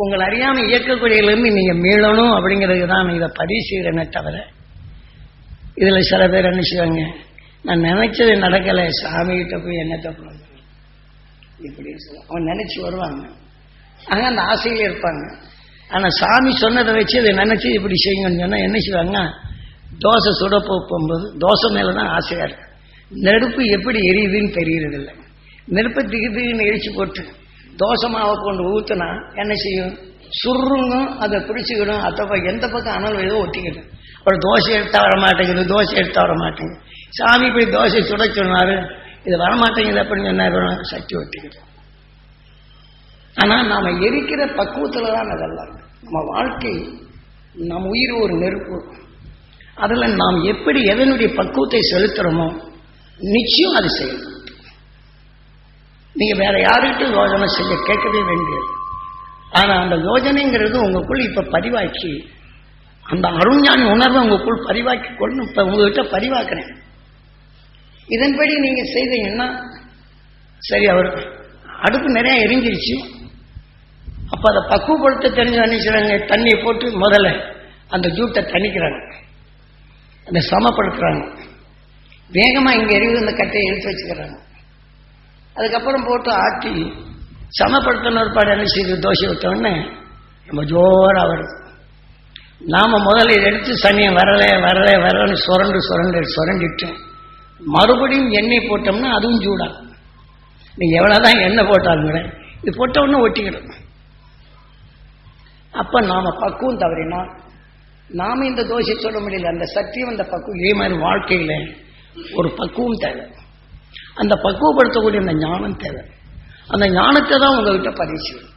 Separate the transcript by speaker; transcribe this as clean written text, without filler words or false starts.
Speaker 1: உங்களை அறியாமல் இயக்கக்கூடியிலிருந்து நீங்கள் மீளணும் அப்படிங்கிறதுக்கு தான் இதை பதிவு செய்கிறேனே தவிர, இதில் சில பேர் என்ன செய்வாங்க, நான் நினைச்சது நடக்கலை, சாமிகிட்ட போய் என்னத்தை போகணும் இப்படின்னு சொல்லுவாங்க. அவன் நினைச்சு வருவாங்க, ஆனால் அந்த ஆசையில் இருப்பாங்க. ஆனால் சாமி சொன்னதை வச்சு அதை நினைச்சு இப்படி செய்யுங்கன்னு சொன்னால் என்ன செய்வாங்க, தோசை சுட போகும்போது தோசை மேலே தான் ஆசையாக இருக்கு. நெருப்பு எப்படி எரியுதுன்னு தெரியறதில்லை. நெருப்பை திகுன்னு எரிச்சு போட்டு தோசை மாவை கொண்டு ஊற்றுனா என்ன செய்யும், சுருங்கும், அதை பிடிச்சிக்கிடும். எந்த பக்கம் அனல் ஏதோ ஒட்டிக்கிடும். அப்புறம் தோசை எடுத்தா வர மாட்டேங்குது, தோசை எடுத்தா வர மாட்டேங்குது. சாமி இப்படி தோசை சுட சொன்னாரு, இது வரமாட்டேங்குது அப்படின்னு சொன்னார், சக்தி ஒட்டிக்கிடும். ஆனால் நாம் எரிக்கிற பக்குவத்தில் தான் அதெல்லாம். நம்ம வாழ்க்கை, நம் உயிர் ஒரு நெருப்பு. அதில் நாம் எப்படி எதனுடைய பக்குவத்தை செலுத்துகிறோமோ நிச்சயம் அது செய்யணும். நீங்கள் வேற யாருக்கிட்ட யோஜனை செய்ய கேட்கவே வேண்டியது. ஆனால் அந்த யோஜனைங்கிறது உங்களுக்குள் இப்போ பதிவாக்கி, அந்த அருஞானி உணர்வை உங்களுக்குள் பதிவாக்கி கொண்டு இப்போ உங்ககிட்ட பதிவாக்குறேன். இதன்படி நீங்கள் செய்தீங்கன்னா சரி, அவர் அடுப்பு நிறைய எரிஞ்சிருச்சு. அப்போ அதை பக்குவப்படுத்த தெரிஞ்ச நினைச்சாங்க, தண்ணியை போட்டு முதல்ல அந்த ஜூட்டை தணிக்கிறாங்க, அதை சமப்படுத்துறாங்க. வேகமாக இங்கே எரிவு அந்த கட்டையை எடுத்து வச்சுக்கிறாங்க. அதுக்கப்புறம் போட்டு ஆட்டி சமப்படுத்தின ஒரு பாடு என்ன செய்து தோசை விட்டோடனே நம்ம ஜோராக வருது. நாம் முதல்ல இதை எடுத்து சனியை வரலன்னு சுரண்டிட்டு மறுபடியும் எண்ணெய் போட்டோம்னா அதுவும் சூடாகும். நீங்கள் எவ்வளோதான் எண்ணெய் போட்டாலும் கூட இது போட்ட உடனே ஒட்டிக்கிடும். அப்போ நாம் பக்குவம் தவறினா நாம் இந்த தோசை சொல்ல முடியல. அந்த சத்தியம், அந்த பக்குவம், இதே மாதிரி வாழ்க்கையில் ஒரு பக்குவம் தேவை. அந்த பக்குவப்படுத்தக்கூடிய அந்த ஞானம் தேவை. அந்த ஞானத்தை தான் உங்ககிட்ட பதிவு செய்யும்.